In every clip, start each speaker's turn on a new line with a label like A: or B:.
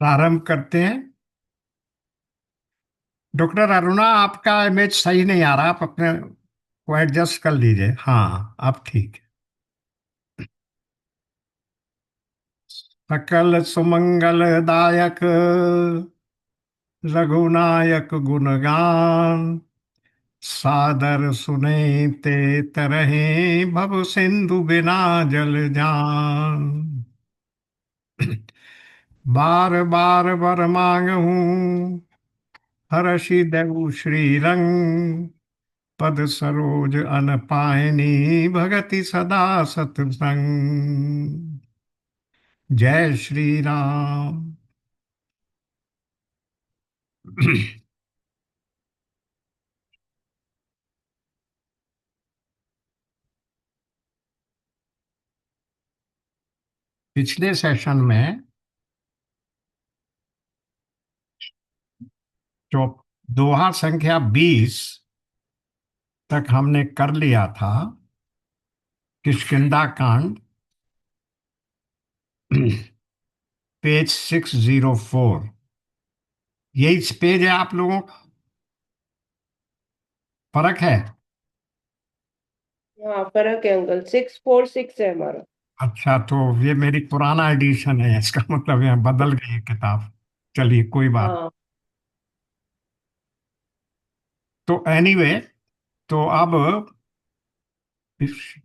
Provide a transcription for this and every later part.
A: प्रारंभ करते हैं। डॉक्टर अरुणा, आपका इमेज सही नहीं आ रहा, आप अपने को एडजस्ट कर लीजिए। हाँ, अब ठीक है। सकल सुमंगल दायक रघुनायक गुणगान, सादर सुने ते तरहे भव सिंधु बिना जल जान। बार बार वर मांगहूँ, हरषि देहु श्री रंग, पद सरोज अन पायनी भगति सदा सतसंग। जय श्री राम। पिछले सेशन में जो दोहा संख्या 20 तक हमने कर लिया था, किष्किंधा कांड, पेज 604। यही पेज है आप लोगों का? फर्क है?
B: हाँ, फर्क है अंकल। 646 है हमारा।
A: अच्छा, तो ये मेरी पुराना एडिशन है, इसका मतलब यहाँ बदल गई है किताब। चलिए, कोई बात।
B: हाँ।
A: तो एनीवे, तो अब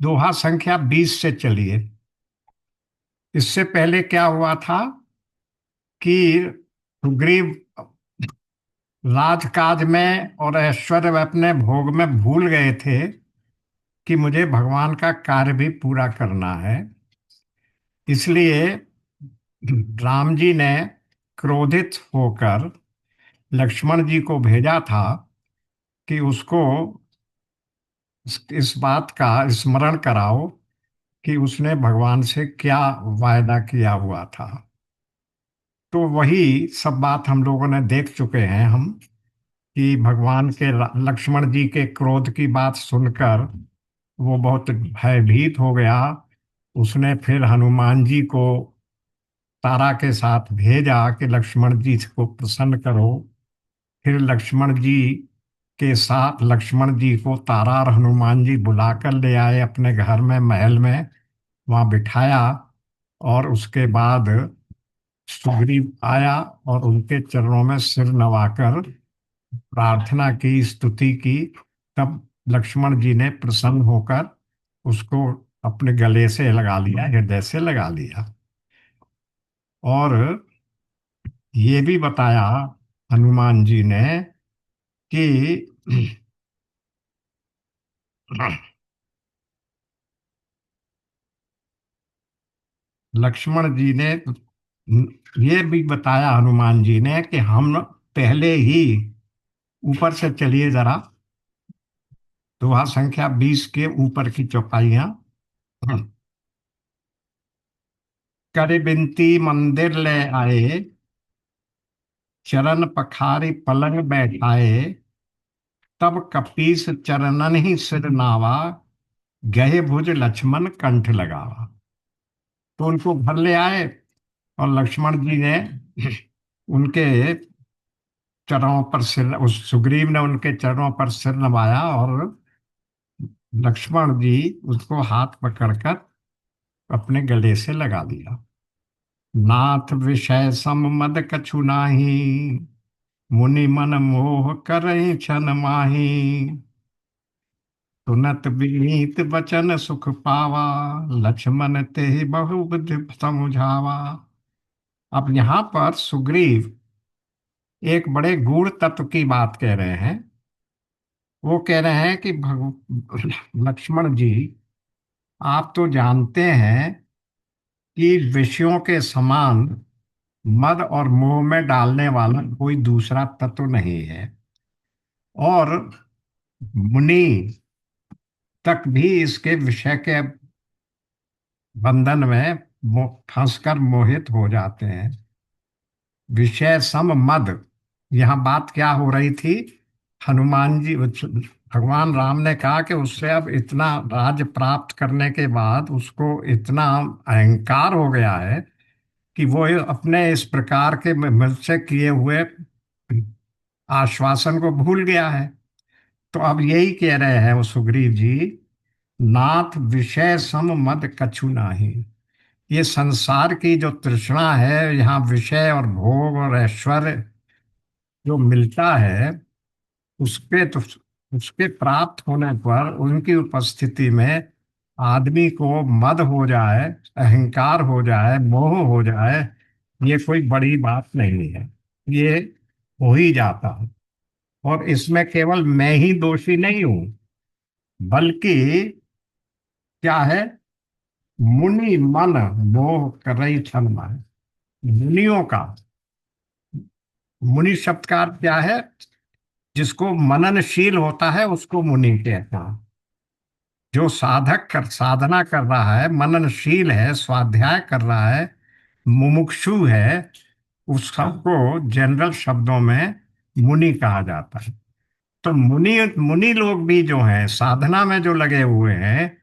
A: दोहा संख्या 20 से चलिए। इससे पहले क्या हुआ था कि सुग्रीव राजकाज में और ऐश्वर्य में अपने भोग में भूल गए थे कि मुझे भगवान का कार्य भी पूरा करना है। इसलिए राम जी ने क्रोधित होकर लक्ष्मण जी को भेजा था कि उसको इस बात का स्मरण कराओ कि उसने भगवान से क्या वायदा किया हुआ था। तो वही सब बात हम लोगों ने देख चुके हैं हम, कि भगवान के लक्ष्मण जी के क्रोध की बात सुनकर वो बहुत भयभीत हो गया। उसने फिर हनुमान जी को तारा के साथ भेजा कि लक्ष्मण जी को प्रसन्न करो। फिर लक्ष्मण जी के साथ लक्ष्मण जी को तारा और हनुमान जी बुलाकर ले आए अपने घर में, महल में, वहां बिठाया। और उसके बाद सुग्रीव आया और उनके चरणों में सिर नवाकर प्रार्थना की, स्तुति की। तब लक्ष्मण जी ने प्रसन्न होकर उसको अपने गले से लगा लिया, हृदय से लगा लिया। और ये भी बताया हनुमान जी ने कि लक्ष्मण जी ने ये भी बताया हनुमान जी ने कि हम पहले ही, ऊपर से चलिए जरा, दोहा संख्या 20 के ऊपर की चौपाइयां। कर बिनती मंदिर ले आए, चरण पखारी पलंग बैठाए, तब कपीस चरणन ही सिर नावा, गहे भुज लक्ष्मण कंठ लगावा। तो उनको घर ले आए और लक्ष्मण जी ने उनके चरणों पर सिर, उस सुग्रीव ने उनके चरणों पर सिर नवाया और लक्ष्मण जी उसको हाथ पकड़कर अपने गले से लगा लिया। नाथ विषय सम मद कछु नाही, मुनि मन मोह करई छन माही, सुनत विनीत बचन सुख पावा, लक्ष्मण ते बहु बुद्धि समुझावा। अब यहाँ पर सुग्रीव एक बड़े गूढ़ तत्व की बात कह रहे हैं। वो कह रहे हैं कि लक्ष्मण जी, आप तो जानते हैं कि विषयों के समान मद और मोह में डालने वाला कोई दूसरा तत्व नहीं है। और मुनि तक भी इसके विषय के बंधन में फंसकर मोहित हो जाते हैं। विषय सम मद, यहाँ बात क्या हो रही थी? हनुमान जी, भगवान राम ने कहा कि उससे अब इतना राज्य प्राप्त करने के बाद उसको इतना अहंकार हो गया है कि वो अपने इस प्रकार के मुझसे किए हुए आश्वासन को भूल गया है। तो अब यही कह रहे हैं वो सुग्रीव जी, नाथ विषय सम मद कछु नाही। ये संसार की जो तृष्णा है, यहाँ विषय और भोग और ऐश्वर्य जो मिलता है, उसके तो उसके प्राप्त होने पर उनकी उपस्थिति में आदमी को मद हो जाए, अहंकार हो जाए, मोह हो जाए, ये कोई बड़ी बात नहीं है। ये हो ही जाता है। और इसमें केवल मैं ही दोषी नहीं हूं, बल्कि क्या है, मुनि मन मोह करई छल माहे। मुनियों का, मुनि शब्द का अर्थ क्या है? जिसको मननशील होता है उसको मुनि कहते हैं। जो साधक कर साधना कर रहा है, मननशील है, स्वाध्याय कर रहा है, मुमुक्षु है, उस सबको जनरल शब्दों में मुनि कहा जाता है। तो मुनि मुनि लोग भी जो हैं, साधना में जो लगे हुए हैं,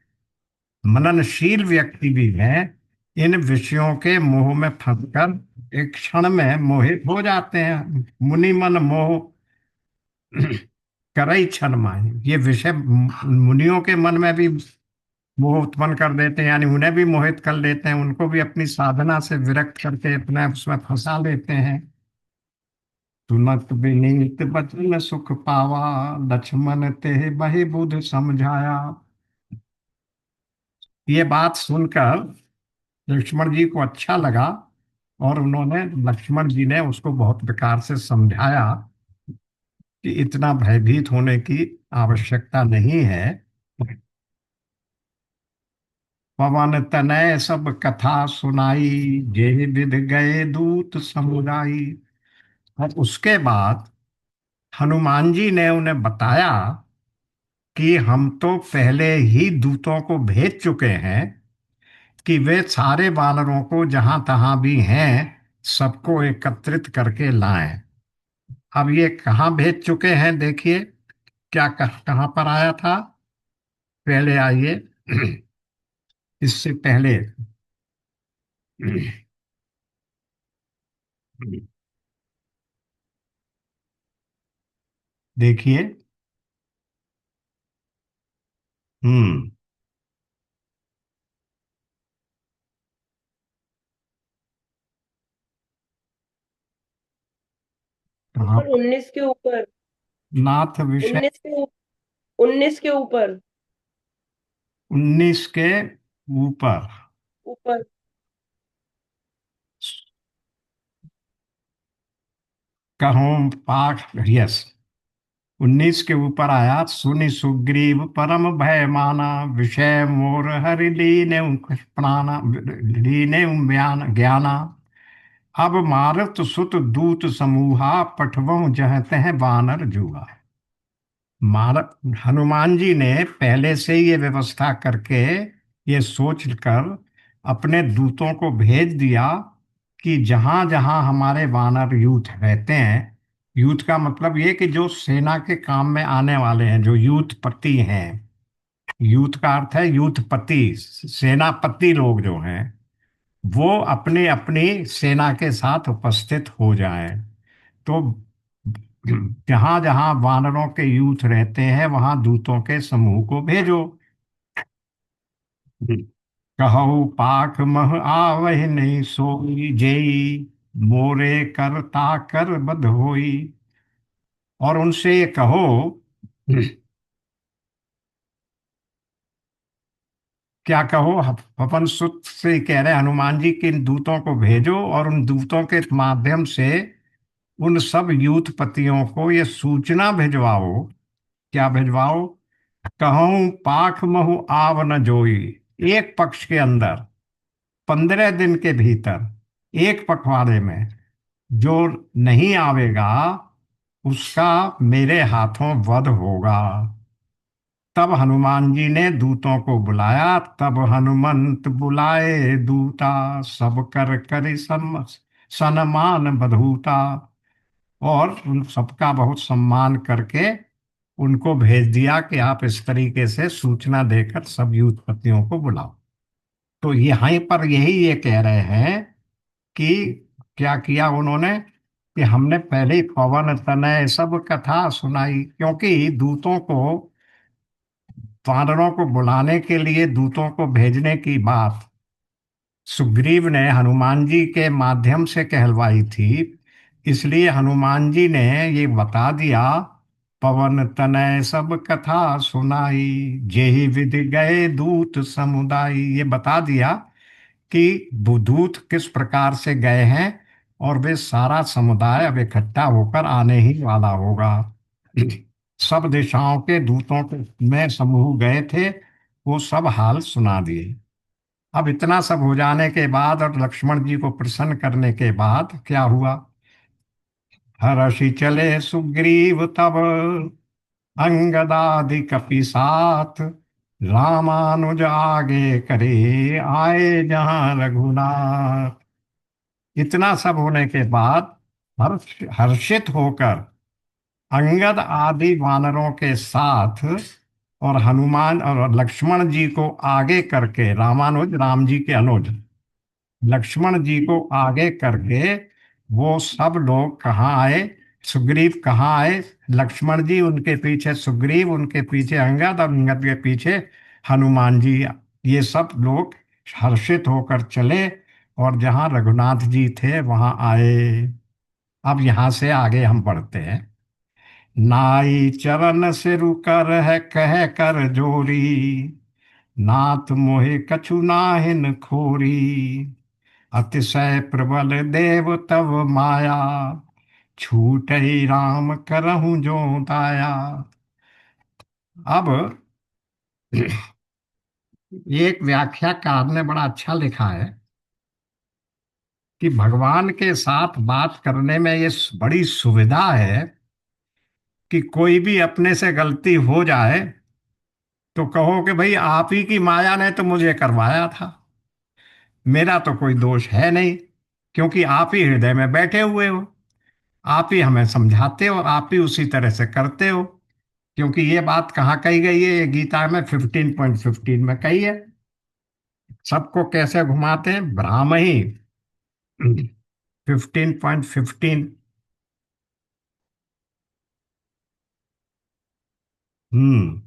A: मननशील व्यक्ति भी हैं, इन विषयों के मोह में फंसकर एक क्षण में मोहित हो जाते हैं। मुनि मन मोह करई छन माही। ये विषय मुनियों के मन में भी मोह उत्पन्न कर देते हैं, यानी उन्हें भी मोहित कर लेते हैं, उनको भी अपनी साधना से विरक्त करके अपने उसमें फंसा लेते हैं। सुनत विनीत बचन सुख पावा, लक्ष्मण ते बहि बुध समझाया। ये बात सुनकर लक्ष्मण जी को अच्छा लगा, और उन्होंने, लक्ष्मण जी ने उसको बहुत प्रकार से समझाया कि इतना भयभीत होने की आवश्यकता नहीं है। पवन तनय सब कथा सुनाई, जेहि विधि गए दूत समुदाई। और उसके बाद हनुमान जी ने उन्हें बताया कि हम तो पहले ही दूतों को भेज चुके हैं कि वे सारे वानरों को जहां तहां भी हैं सबको एकत्रित करके लाएं। अब ये कहाँ भेज चुके हैं, देखिए क्या कहाँ पर आया था। पहले आइए, इससे पहले देखिए। हम्म। कहाँ?
B: ऊपर 19 के ऊपर।
A: नाथ विषय
B: 19 के ऊपर।
A: 19 के ऊपर।
B: ऊपर।
A: कहूँ पाठ, यस। 19 के ऊपर आया, सुनि सुग्रीव परम भय माना, विषय मोर हरि लीने प्राणा, लीने बयान ज्ञाना। अब मारुत सुत दूत समूहा, पठवऊँ जह तह बानर जूहा। मार हनुमान जी ने पहले से ये व्यवस्था करके, ये सोच कर अपने दूतों को भेज दिया कि जहां जहां हमारे वानर यूथ रहते हैं, यूथ का मतलब ये कि जो सेना के काम में आने वाले हैं, जो यूथपति हैं। यूथ का अर्थ है यूथपति, सेनापति लोग जो हैं, वो अपनी अपनी सेना के साथ उपस्थित हो जाएं। तो जहां जहां वानरों के यूथ रहते हैं वहां दूतों के समूह को भेजो। कहु पाख मह आवहि नहीं सोई, जेई मोरे करता कर बध होई। और उनसे ये कहो, क्या कहो, पवन सुत से कह रहे हनुमान जी कि इन दूतों को भेजो, और उन दूतों के माध्यम से उन सब यूथपतियों को ये सूचना भिजवाओ। क्या भिजवाओ? कहूँ पाख महु आव न जोई। एक पक्ष के अंदर, 15 दिन के भीतर, एक पखवाड़े में जो नहीं आवेगा उसका मेरे हाथों वध होगा। तब हनुमान जी ने दूतों को बुलाया, तब हनुमंत बुलाए दूता, सब कर कर सन्मान बधूता। और उन सबका बहुत सम्मान करके उनको भेज दिया कि आप इस तरीके से सूचना देकर सब यूथपतियों को बुलाओ। तो यहाँ पर यही ये कह रहे हैं कि क्या किया उन्होंने कि हमने पहले ही पवन तनय सब कथा सुनाई, क्योंकि दूतों को, वानरों को बुलाने के लिए दूतों को भेजने की बात सुग्रीव ने हनुमान जी के माध्यम से कहलवाई थी। इसलिए हनुमान जी ने ये बता दिया, पवन तनय सब कथा सुनाई, जेहि विधि गए दूत समुदाय, ये बता दिया कि वो दूत किस प्रकार से गए हैं, और वे सारा समुदाय अब इकट्ठा होकर आने ही वाला होगा। सब दिशाओं के दूतों के में समूह गए थे, वो सब हाल सुना दिए। अब इतना सब हो जाने के बाद और लक्ष्मण जी को प्रसन्न करने के बाद क्या हुआ, हर्षि चले सुग्रीव तब, अंगदादि कपि साथ, रामानुज आगे करे, आए जहां रघुनाथ। इतना सब होने के बाद हर्षित होकर अंगद आदि वानरों के साथ और हनुमान और लक्ष्मण जी को आगे करके, रामानुज राम जी के अनुज, लक्ष्मण जी को आगे करके वो सब लोग कहाँ आए, सुग्रीव कहाँ आए, लक्ष्मण जी उनके पीछे, सुग्रीव उनके पीछे अंगद, और अंगद के पीछे हनुमान जी। ये सब लोग हर्षित होकर चले और जहाँ रघुनाथ जी थे वहां आए। अब यहाँ से आगे हम बढ़ते हैं। नाई चरण से रुकर है कह कर जोरी, नाथ मोहे कछु नाहिन खोरी, अतिशय प्रबल देव तव माया, छूटई राम करहु जो दाया। अब एक व्याख्याकार ने बड़ा अच्छा लिखा है कि भगवान के साथ बात करने में ये बड़ी सुविधा है कि कोई भी अपने से गलती हो जाए तो कहो कि भाई आप ही की माया ने तो मुझे करवाया था, मेरा तो कोई दोष है नहीं, क्योंकि आप ही हृदय में बैठे हुए हो, आप ही हमें समझाते हो, आप ही उसी तरह से करते हो। क्योंकि ये बात कहाँ कही गई है, ये गीता में 15.15 में कही है। सबको कैसे घुमाते हैं, ब्राह्म ही। 15.15। हम्म।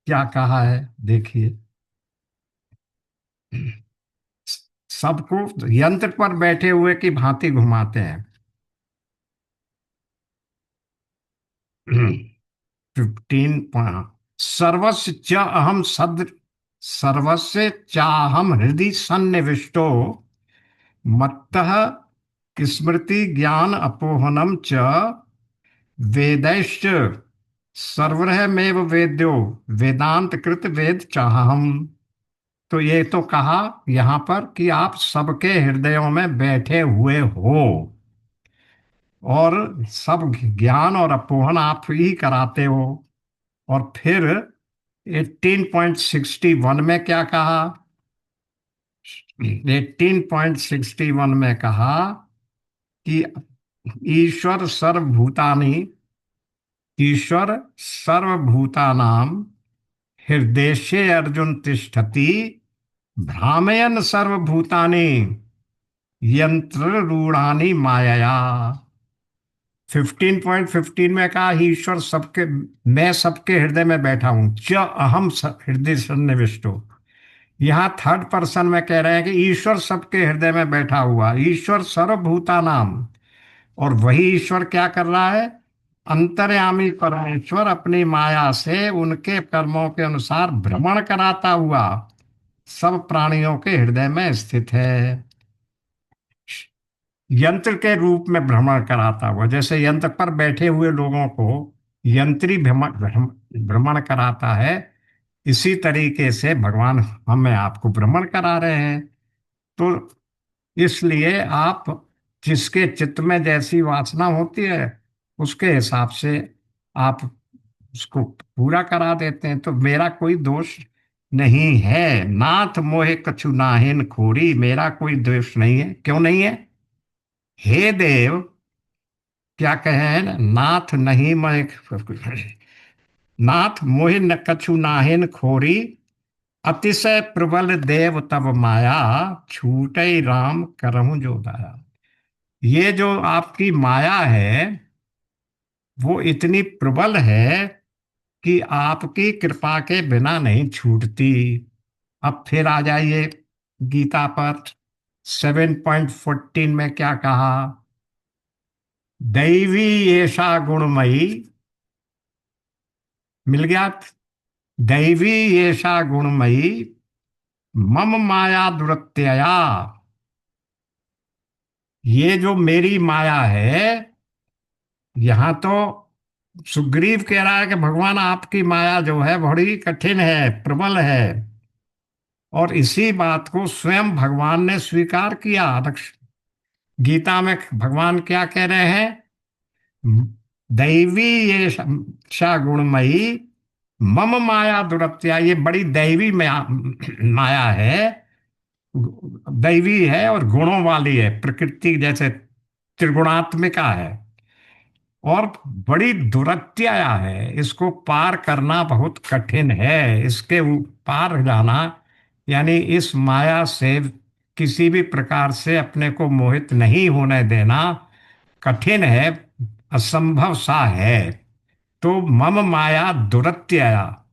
A: क्या कहा है, देखिए। सबको यंत्र पर बैठे हुए की भांति घुमाते हैं। 15। सर्वस्य च अहम सद, सर्वस्य चाहम हृदि सन्निविष्टो, मत्तः स्मृति ज्ञान अपोहनम च, वेदैश्च सर्वमेव वेद्यो, वेदांत कृत वेद चाहम। तो ये तो कहा यहाँ पर कि आप सबके हृदयों में बैठे हुए हो, और सब ज्ञान और अपोहन आप ही कराते हो। और फिर 18.61 में क्या कहा, 18.61 में कहा कि ईश्वर सर्वभूतानि, ईश्वर सर्वभूतानां हृदय अर्जुन तिष्ठति, भ्रामयन सर्वभूतानि यंत्र रूढ़ानि मायया। 15.15 में कहा ईश्वर सबके, मैं सबके हृदय में बैठा हूं, च अहम हृदय सन्निविष्टो। यहाँ थर्ड पर्सन में कह रहे हैं कि ईश्वर सबके हृदय में बैठा हुआ, ईश्वर सर्वभूता नाम। और वही ईश्वर क्या कर रहा है, अंतर्यामी परमेश्वर अपनी माया से उनके कर्मों के अनुसार भ्रमण कराता हुआ सब प्राणियों के हृदय में स्थित है। यंत्र के रूप में भ्रमण कराता हुआ, जैसे यंत्र पर बैठे हुए लोगों को यंत्री भ्रमण भ्रमण कराता है, इसी तरीके से भगवान हमें आपको भ्रमण करा रहे हैं। तो इसलिए आप, जिसके चित्त में जैसी वासना होती है उसके हिसाब से आप उसको पूरा करा देते हैं। तो मेरा कोई दोष नहीं है, नाथ मोहे कछु नाहिन खोरी, मेरा कोई दोष नहीं है। क्यों नहीं है, हे देव, क्या कहे हैं, नाथ नहीं मैं, नाथ मोहि न कछु नाहिन खोरी, अतिशय प्रबल देव तब माया, छूटे राम करहु जो दाया। ये जो आपकी माया है वो इतनी प्रबल है कि आपकी कृपा के बिना नहीं छूटती। अब फिर आ जाइए गीता पर। 7.14 में क्या कहा? दैवी येषा गुणमयी। मिल गया? दैवी येषा गुणमयी, मम माया दुरत्यया। ये जो मेरी माया है, यहां तो सुग्रीव कह रहा है कि भगवान आपकी माया जो है बड़ी कठिन है, प्रबल है। और इसी बात को स्वयं भगवान ने स्वीकार किया। गीता में भगवान क्या कह रहे हैं? दैवी ये सा गुणमयी, मम माया दुरत्या। ये बड़ी दैवी माया है, दैवी है और गुणों वाली है, प्रकृति जैसे त्रिगुणात्मिका है, और बड़ी दुरत्या है। इसको पार करना बहुत कठिन है। इसके पार जाना यानी इस माया से किसी भी प्रकार से अपने को मोहित नहीं होने देना कठिन है, असंभव सा है। तो मम माया दुरत्यया,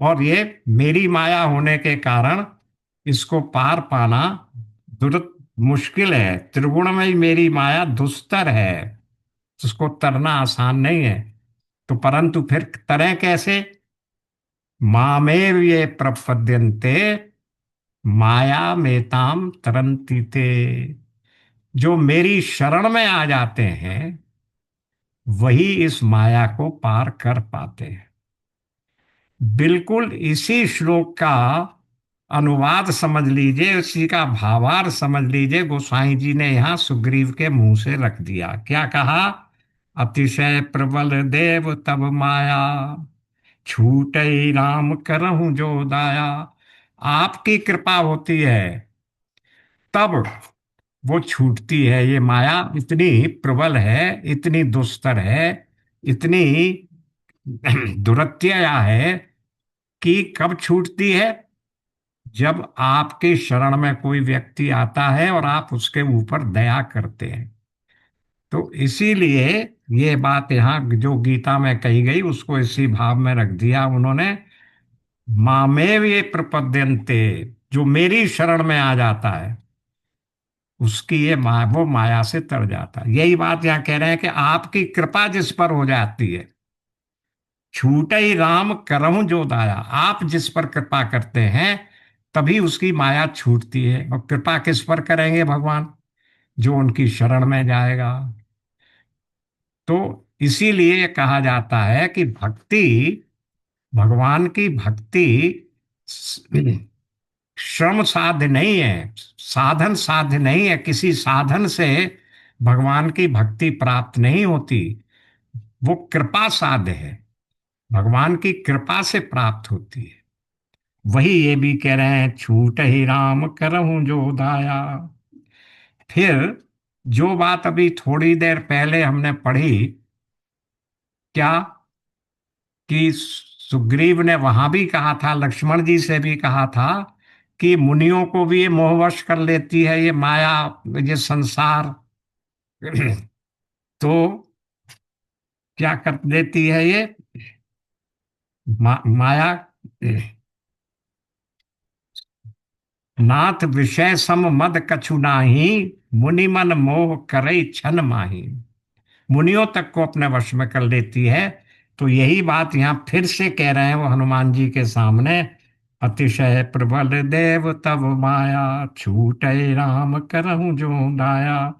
A: और ये मेरी माया होने के कारण इसको पार पाना दुर मुश्किल है। त्रिगुण में मेरी माया दुस्तर है, उसको तरना आसान नहीं है। तो परंतु फिर तरें कैसे? मामेव ये प्रपद्यन्ते, माया मेताम तरन्ति ते। जो मेरी शरण में आ जाते हैं वही इस माया को पार कर पाते हैं। बिल्कुल इसी श्लोक का अनुवाद समझ लीजिए, उसी का भावार्थ समझ लीजिए। गोसाई जी ने यहां सुग्रीव के मुंह से रख दिया। क्या कहा? अतिशय प्रबल देव तब माया, छूटे राम करहूं जो दाया। आपकी कृपा होती है तब वो छूटती है। ये माया इतनी प्रबल है, इतनी दुस्तर है, इतनी दुरत्या है कि कब छूटती है? जब आपके शरण में कोई व्यक्ति आता है और आप उसके ऊपर दया करते हैं। तो इसीलिए ये बात यहाँ जो गीता में कही गई उसको इसी भाव में रख दिया उन्होंने। मामेव ये प्रपद्यन्ते, जो मेरी शरण में आ जाता है उसकी ये वो माया से तर जाता है। यही बात यहाँ कह रहे हैं कि आपकी कृपा जिस पर हो जाती है, छूटे ही राम करहूं जो दाया। आप जिस पर कृपा करते हैं तभी उसकी माया छूटती है। और कृपा किस पर करेंगे भगवान? जो उनकी शरण में जाएगा। तो इसीलिए कहा जाता है कि भक्ति, भगवान की भक्ति श्रम साध्य नहीं है, साधन साध्य नहीं है। किसी साधन से भगवान की भक्ति प्राप्त नहीं होती। वो कृपा साध्य है, भगवान की कृपा से प्राप्त होती है। वही ये भी कह रहे हैं, छूट ही राम करहूं जो दाया। फिर जो बात अभी थोड़ी देर पहले हमने पढ़ी, क्या कि सुग्रीव ने वहां भी कहा था, लक्ष्मण जी से भी कहा था कि मुनियों को भी ये मोहवश कर लेती है ये माया, ये संसार। तो क्या कर देती है ये माया? नाथ विषय सम मद कछु नाही, मुनि मन मोह करई छन माही। मुनियों तक को अपने वश में कर लेती है। तो यही बात यहाँ फिर से कह रहे हैं वो हनुमान जी के सामने। अतिशय प्रबल देव तब माया, छूटे राम करहूं जो दाया।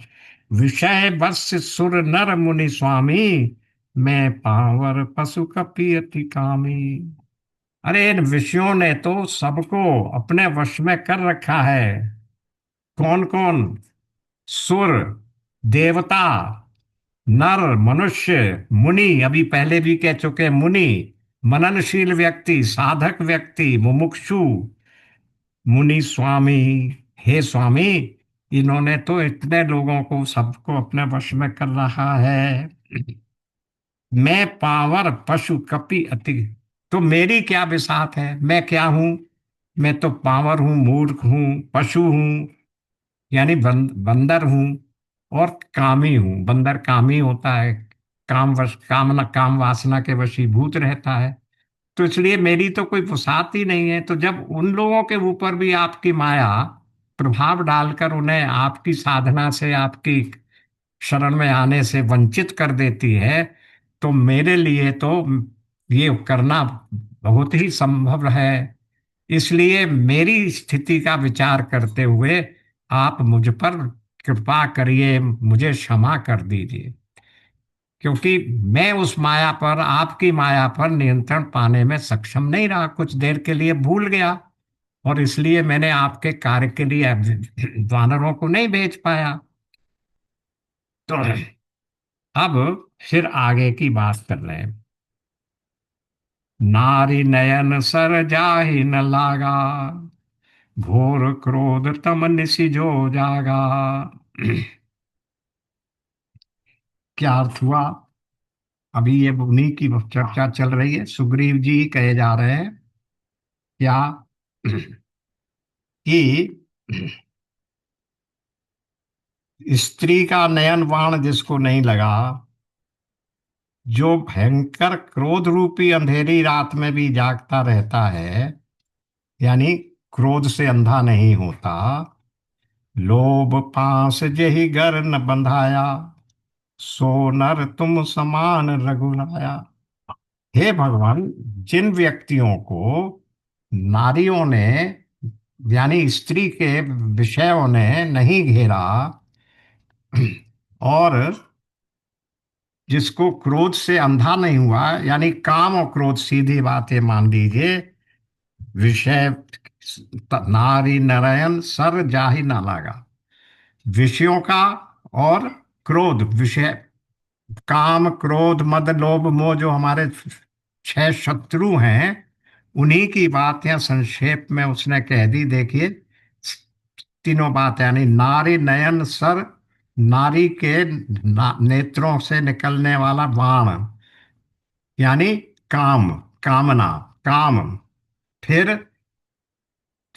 A: विषय बस सुर नर मुनि स्वामी, मैं पावर पशु कपि अति कामी। अरे इन विषयों ने तो सबको अपने वश में कर रखा है। कौन कौन? सुर, देवता, नर, मनुष्य, मुनि, अभी पहले भी कह चुके हैं, मुनि, मननशील व्यक्ति, साधक व्यक्ति, मुमुक्षु, मुनि स्वामी। हे स्वामी, इन्होंने तो इतने लोगों को सबको अपने वश में कर रहा है। मैं पावर पशु कपि अति। तो मेरी क्या बिसात है, मैं क्या हूं? मैं तो पामर हूँ, मूर्ख हूँ, पशु हूँ, यानी बंदर हूँ, और कामी हूँ। बंदर कामी होता है, काम वासना के वशीभूत रहता है। तो इसलिए मेरी तो कोई वसात ही नहीं है। तो जब उन लोगों के ऊपर भी आपकी माया प्रभाव डालकर उन्हें आपकी साधना से, आपकी शरण में आने से वंचित कर देती है, तो मेरे लिए तो ये करना बहुत ही संभव है। इसलिए मेरी स्थिति का विचार करते हुए आप मुझ पर कृपा करिए, मुझे क्षमा कर दीजिए, क्योंकि मैं उस माया पर, आपकी माया पर नियंत्रण पाने में सक्षम नहीं रहा, कुछ देर के लिए भूल गया, और इसलिए मैंने आपके कार्य के लिए वानरों को नहीं भेज पाया। तो अब फिर आगे की बात कर रहे हैं। नारी नयन सर जाहि न लागा, घोर क्रोध तम निसि जो जागा। क्या अर्थ हुआ? अभी ये उन्हीं की चर्चा चल रही है। सुग्रीव जी कहे जा रहे हैं क्या कि स्त्री का नयन बाण जिसको नहीं लगा, जो भयंकर क्रोध रूपी अंधेरी रात में भी जागता रहता है, यानी क्रोध से अंधा नहीं होता। लोभ पास जेहि घर न बंधाया, सो नर तुम समान रघुराया। हे भगवान, जिन व्यक्तियों को नारियों ने, यानी स्त्री के विषयों ने नहीं घेरा, और जिसको क्रोध से अंधा नहीं हुआ, यानी काम और क्रोध, सीधी बात है, मान लीजिए, विषय, नारी नारायण सर जाहि ना लागा, विषयों का और क्रोध, विषय, काम क्रोध मद लोभ मोह, जो हमारे छह शत्रु हैं, उन्हीं की बात यहाँ संक्षेप में उसने कह दी। देखिए, तीनों बात, यानी नारी नयन सर, नारी के नेत्रों से निकलने वाला बाण, यानी काम, कामना, काम। फिर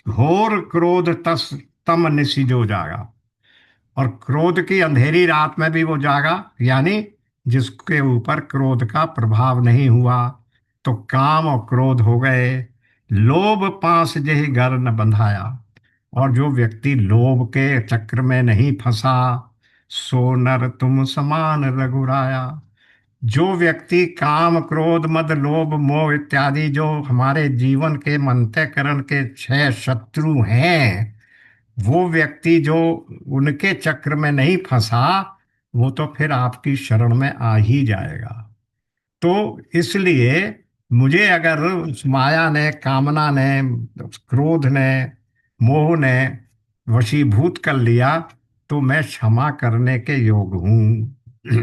A: घोर क्रोध तस तम निशिजो जागा, और क्रोध की अंधेरी रात में भी वो जागा, यानी जिसके ऊपर क्रोध का प्रभाव नहीं हुआ। तो काम और क्रोध हो गए। लोभ पास जेहि घर न बंधाया, और जो व्यक्ति लोभ के चक्र में नहीं फंसा, सो नर तुम समान रघुराया। जो व्यक्ति काम क्रोध मद लोभ मोह इत्यादि, जो हमारे जीवन के अंतःकरण के छह शत्रु हैं, वो व्यक्ति जो उनके चक्र में नहीं फंसा, वो तो फिर आपकी शरण में आ ही जाएगा। तो इसलिए मुझे अगर उस माया ने, कामना ने, क्रोध ने, मोह ने वशीभूत कर लिया, तो मैं क्षमा करने के योग हूं।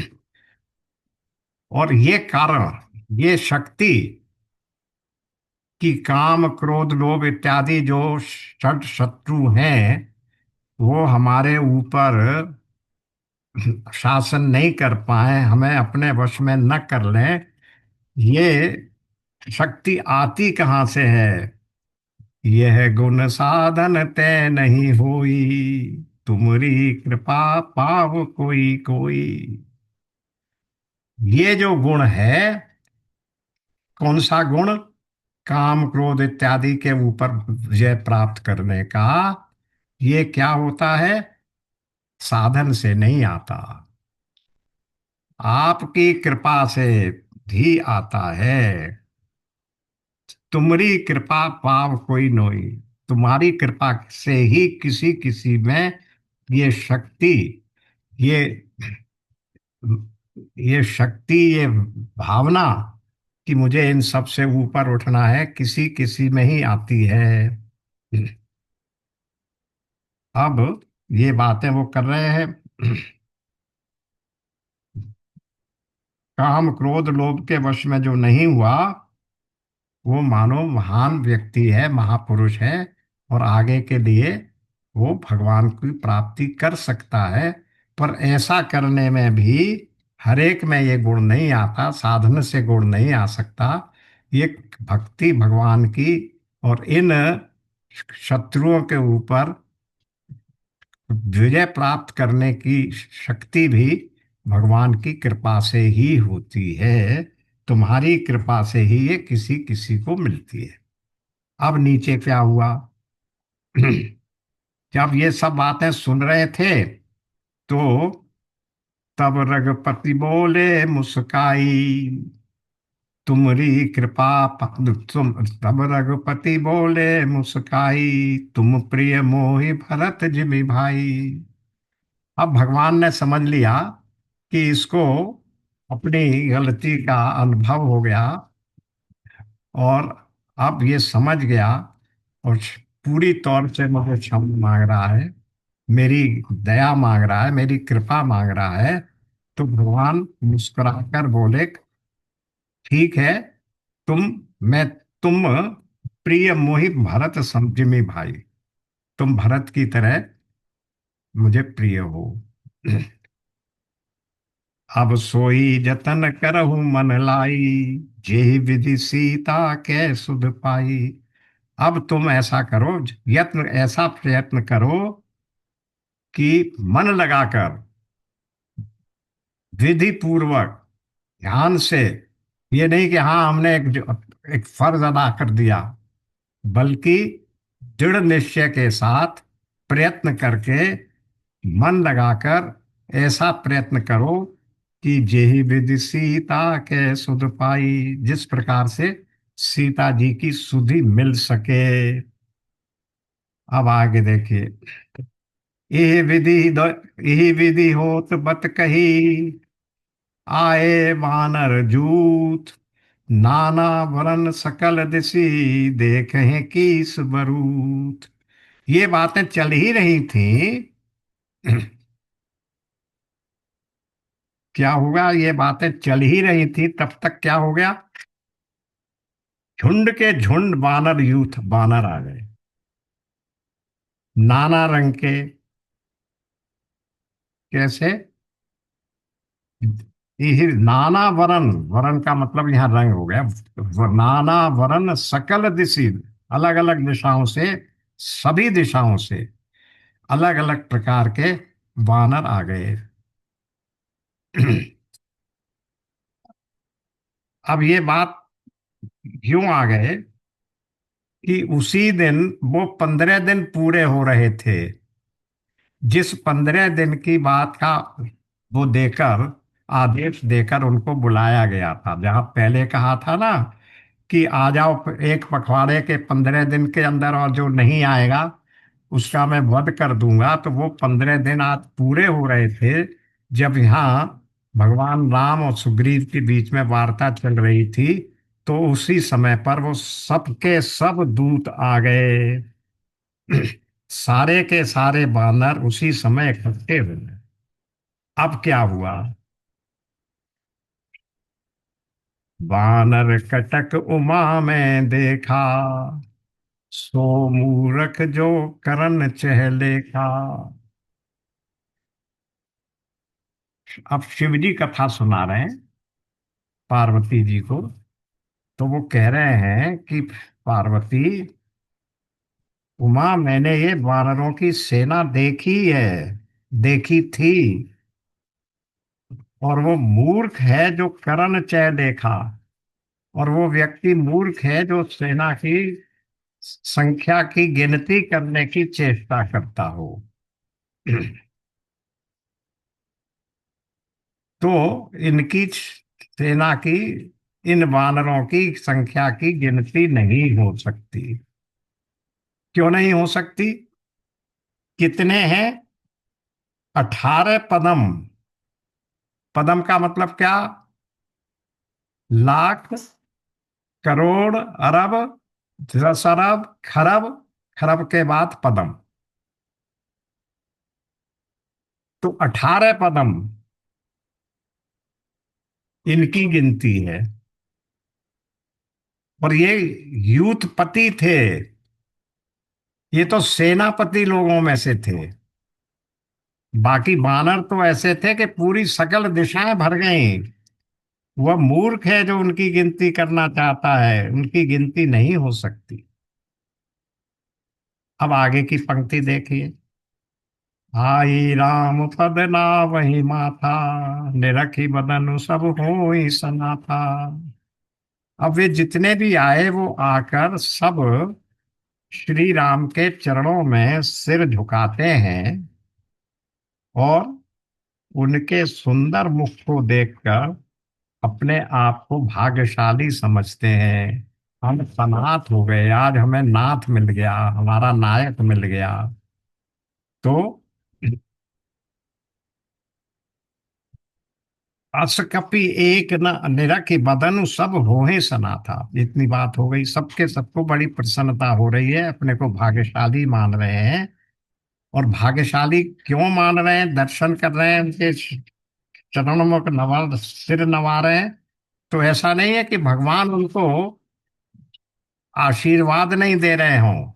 A: और ये कारण, ये शक्ति, कि काम क्रोध लोभ इत्यादि जो षट शत्रु हैं, वो हमारे ऊपर शासन नहीं कर पाए, हमें अपने वश में न कर लें, ये शक्ति आती कहाँ से है? यह गुण साधन तय नहीं होई, तुमरी कृपा पाव कोई कोई। ये जो गुण है, कौन सा गुण? काम क्रोध इत्यादि के ऊपर विजय प्राप्त करने का, ये क्या होता है? साधन से नहीं आता, आपकी कृपा से भी आता है। तुमरी कृपा पाव कोई नोई, तुम्हारी कृपा से ही किसी किसी में ये शक्ति, ये ये शक्ति, ये भावना कि मुझे इन सब से ऊपर उठना है, किसी किसी में ही आती है। अब ये बातें वो कर रहे हैं। काम क्रोध लोभ के वश में जो नहीं हुआ, वो मानो महान व्यक्ति है, महापुरुष है, और आगे के लिए वो भगवान की प्राप्ति कर सकता है। पर ऐसा करने में भी हर एक में ये गुण नहीं आता, साधन से गुण नहीं आ सकता। ये भक्ति भगवान की और इन शत्रुओं के ऊपर विजय प्राप्त करने की शक्ति भी भगवान की कृपा से ही होती है। तुम्हारी कृपा से ही ये किसी किसी को मिलती है। अब नीचे क्या हुआ? जब ये सब बातें सुन रहे थे तो तब रघुपति बोले मुस्काई, तुमरी कृपा तुम तब रघुपति बोले मुस्काई, तुम प्रिय मोहि भरत जिमि भाई। अब भगवान ने समझ लिया कि इसको अपनी गलती का अनुभव हो गया, और अब ये समझ गया और पूरी तौर से मुझे क्षमा मांग रहा है, मेरी दया मांग रहा है, मेरी कृपा मांग रहा है। तो भगवान मुस्कुराकर बोले, ठीक है, तुम मैं तुम प्रिय मोहि भरत समझिमि भाई, तुम भरत की तरह मुझे प्रिय हो। अब सोई जतन करहु मन लाई, जेहि विधि सीता कै सुध पाई। अब तुम ऐसा करो, यत्न ऐसा प्रयत्न करो कि मन लगाकर विधि पूर्वक ध्यान से, ये नहीं कि हाँ हमने एक फर्ज अदा कर दिया, बल्कि दृढ़ निश्चय के साथ प्रयत्न करके, मन लगाकर ऐसा प्रयत्न करो कि जेहि विधि सीता के सुध पाई, जिस प्रकार से सीता जी की सुधि मिल सके। अब आगे देखिए, यह विधि यही विधि होत बत कही, आए वानर जूत, नाना वरन सकल दिशि, देखें कीस बरूत। ये बातें चल ही रही थी। क्या होगा? ये बातें चल ही रही थी, तब तक क्या हो गया? झुंड के झुंड बानर, यूथ बानर आ गए, नाना रंग के। कैसे? ये नाना वरन, वरन का मतलब यहाँ रंग हो गया। नाना वरन सकल दिशि, अलग अलग दिशाओं से, सभी दिशाओं से अलग अलग प्रकार के वानर आ गए। अब ये बात क्यों आ गए कि उसी दिन वो 15 दिन पूरे हो रहे थे, जिस 15 दिन की बात का वो देकर, आदेश देकर उनको बुलाया गया था। जहां पहले कहा था ना कि आ जाओ एक पखवाड़े के 15 दिन के अंदर, और जो नहीं आएगा उसका मैं वध कर दूंगा, तो वो 15 दिन आज पूरे हो रहे थे, जब यहाँ भगवान राम और सुग्रीव के बीच में वार्ता चल रही थी। तो उसी समय पर वो सबके सब दूत आ गए। सारे के सारे बानर उसी समय इकट्ठे हुए। अब क्या हुआ? बानर कटक उमा में देखा, सो मूरख जो करन चह लेखा। अब शिव जी कथा सुना रहे हैं पार्वती जी को। तो वो कह रहे हैं कि पार्वती, उमा, मैंने ये वानरों की सेना देखी है, देखी थी, और वो मूर्ख है जो करण चय देखा, और वो व्यक्ति मूर्ख है जो सेना की संख्या की गिनती करने की चेष्टा करता हो। तो इनकी सेना की, इन वानरों की संख्या की गिनती नहीं हो सकती। क्यों नहीं हो सकती? कितने हैं? 18 पदम। पदम का मतलब क्या? लाख, करोड़, अरब, 10 अरब, खरब, खरब के बाद पदम। तो 18 पदम इनकी गिनती है। और ये यूथपति थे, ये तो सेनापति लोगों में से थे। बाकी बानर तो ऐसे थे कि पूरी सकल दिशाएं भर गई। वह मूर्ख है जो उनकी गिनती करना चाहता है, उनकी गिनती नहीं हो सकती। अब आगे की पंक्ति देखिए। आई राम पद नावहि माथा, निरखी बदन सब होई सना था। अब वे जितने भी आए वो आकर सब श्री राम के चरणों में सिर झुकाते हैं और उनके सुंदर मुख को देखकर अपने आप को भाग्यशाली समझते हैं। हम सनाथ हो गए, आज हमें नाथ मिल गया, हमारा नायक मिल गया। तो अस कपि एक न निरखि बदनु सब होहे सना था। इतनी बात हो गई, सबके सबको बड़ी प्रसन्नता हो रही है, अपने को भाग्यशाली मान रहे हैं। और भाग्यशाली क्यों मान रहे हैं? दर्शन कर रहे हैं, उनके चरणों में नवा सिर नवा रहे हैं। तो ऐसा नहीं है कि भगवान उनको आशीर्वाद नहीं दे रहे हों।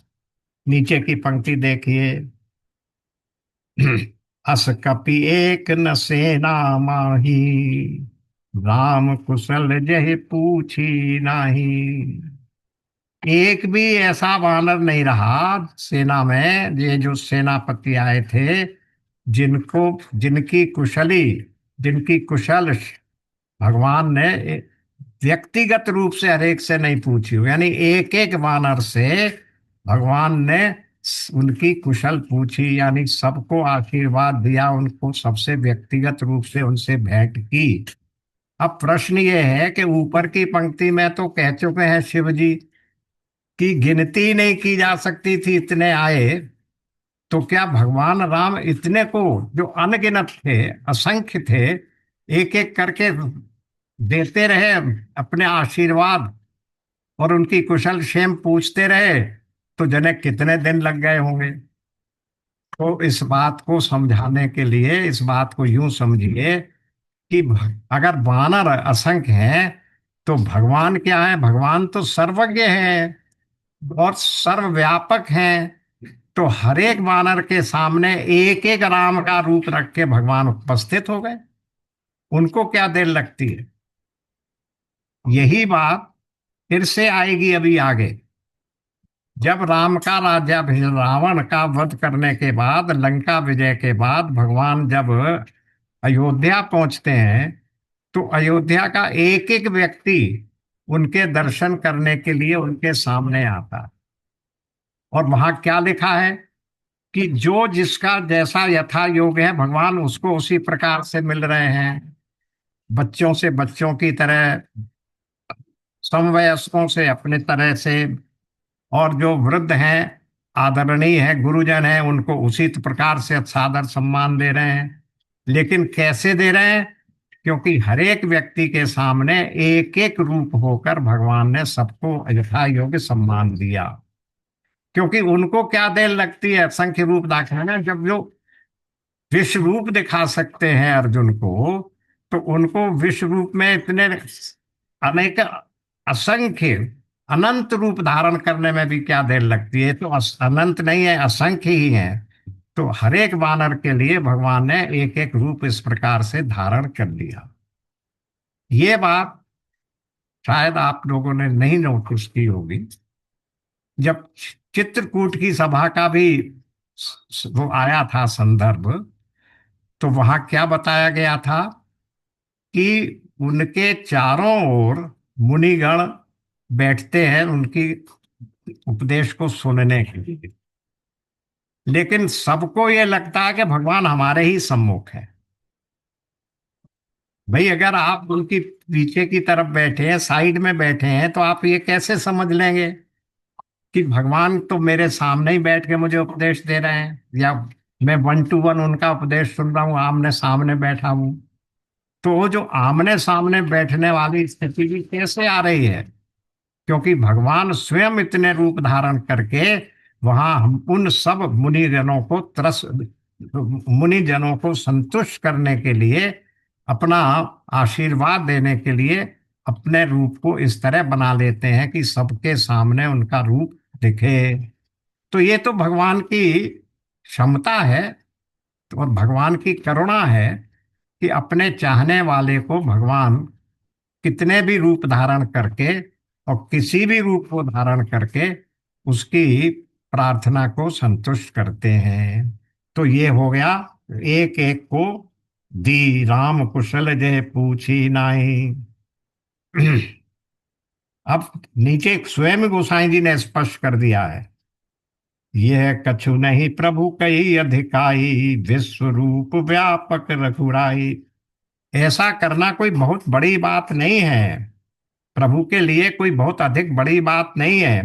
A: नीचे की पंक्ति देखिए। अस कपि एक न सेना माही, राम कुशल जहि पूछी नाही। एक भी ऐसा वानर नहीं रहा सेना में, ये जो सेनापति आए थे, जिनको जिनकी कुशली जिनकी कुशल भगवान ने व्यक्तिगत रूप से हरेक से नहीं पूछी हो। यानी एक एक वानर से भगवान ने उनकी कुशल पूछी, यानी सबको आशीर्वाद दिया, उनको सबसे व्यक्तिगत रूप से उनसे भेंट की। अब प्रश्न ये है कि ऊपर की पंक्ति में तो कह चुके हैं शिव जी की गिनती नहीं की जा सकती थी, इतने आए। तो क्या भगवान राम इतने को, जो अनगिनत थे, असंख्य थे, एक एक करके देते रहे अपने आशीर्वाद और उनकी कुशल क्षेम पूछते रहे, तो जने कितने दिन लग गए होंगे। तो इस बात को समझाने के लिए इस बात को यूं समझिए कि अगर वानर असंख्य हैं तो भगवान क्या है? भगवान तो सर्वज्ञ हैं और सर्वव्यापक हैं। तो हर एक वानर के सामने एक एक राम का रूप रख के भगवान उपस्थित हो गए। उनको क्या देर लगती है? यही बात फिर से आएगी अभी आगे। जब राम का राज्य रावण का वध करने के बाद, लंका विजय के बाद भगवान जब अयोध्या पहुंचते हैं, तो अयोध्या का एक एक व्यक्ति उनके दर्शन करने के लिए उनके सामने आता है। और वहां क्या लिखा है कि जो जिसका जैसा यथा योग है, भगवान उसको उसी प्रकार से मिल रहे हैं। बच्चों से बच्चों की तरह, समवयस्कों से अपने तरह से, और जो वृद्ध हैं, आदरणीय हैं, गुरुजन हैं, उनको उसी प्रकार से सादर सम्मान दे रहे हैं। लेकिन कैसे दे रहे हैं? क्योंकि हर एक व्यक्ति के सामने एक एक रूप होकर भगवान ने सबको यथा योग्य सम्मान दिया। क्योंकि उनको क्या देर लगती है असंख्य रूप दिखाना? जब जो विश्व रूप दिखा सकते हैं अर्जुन को, तो उनको विश्व रूप में इतने अनेक असंख्य अनंत रूप धारण करने में भी क्या देर लगती है? तो अनंत नहीं है, असंख्य ही है। तो हर एक वानर के लिए भगवान ने एक एक रूप इस प्रकार से धारण कर लिया। ये बात शायद आप लोगों ने नहीं नोटिस की होगी। जब चित्रकूट की सभा का भी वो आया था संदर्भ, तो वहां क्या बताया गया था कि उनके चारों ओर मुनिगण बैठते हैं उनकी उपदेश को सुनने के लिए। लेकिन सबको ये लगता है कि भगवान हमारे ही सम्मुख है। भाई, अगर आप उनकी पीछे की तरफ बैठे हैं, साइड में बैठे हैं, तो आप ये कैसे समझ लेंगे कि भगवान तो मेरे सामने ही बैठ के मुझे उपदेश दे रहे हैं, या मैं वन टू वन उनका उपदेश सुन रहा हूँ, आमने सामने बैठा हूँ। तो वो जो आमने सामने बैठने वाली स्थिति भी कैसे आ रही है? क्योंकि भगवान स्वयं इतने रूप धारण करके वहां हम उन सब मुनिजनों को संतुष्ट करने के लिए, अपना आशीर्वाद देने के लिए अपने रूप को इस तरह बना लेते हैं कि सबके सामने उनका रूप दिखे। तो ये तो भगवान की क्षमता है और भगवान की करुणा है कि अपने चाहने वाले को भगवान कितने भी रूप धारण करके और किसी भी रूप को धारण करके उसकी प्रार्थना को संतुष्ट करते हैं। तो ये हो गया, एक एक को दी राम कुशल जय पूछी नाई। अब नीचे स्वयं गोसाई जी ने स्पष्ट कर दिया है, यह कछु नहीं प्रभु कई अधिकाई, विश्व रूप व्यापक रघुराई। ऐसा करना कोई बहुत बड़ी बात नहीं है, प्रभु के लिए कोई बहुत अधिक बड़ी बात नहीं है,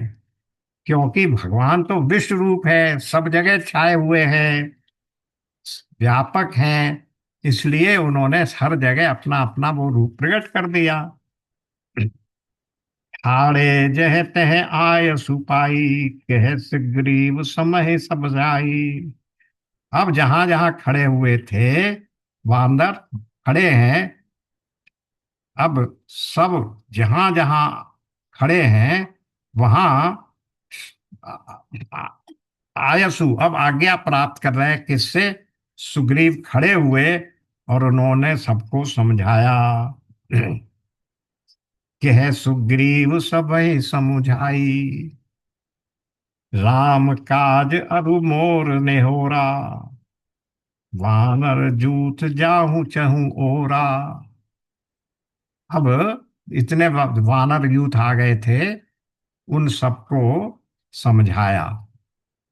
A: क्योंकि भगवान तो विश्व रूप है, सब जगह छाए हुए हैं, व्यापक हैं। इसलिए उन्होंने हर जगह अपना अपना वो रूप प्रकट कर दिया। ठाड़े जह तह आय सुपाई, कह सुग्रीव समय सब जाई। अब जहां जहां खड़े हुए थे वानर, खड़े हैं, अब सब जहां जहां खड़े हैं वहां आयसु, अब आज्ञा प्राप्त कर रहे हैं किससे? सुग्रीव खड़े हुए और उन्होंने सबको समझाया। कह सुग्रीव सबहि समुझाई, राम काज अरु मोर नेहोरा, वानर जूथ जाहु चहु ओरा। अब इतने वानर यूथ आ गए थे, उन सबको समझाया।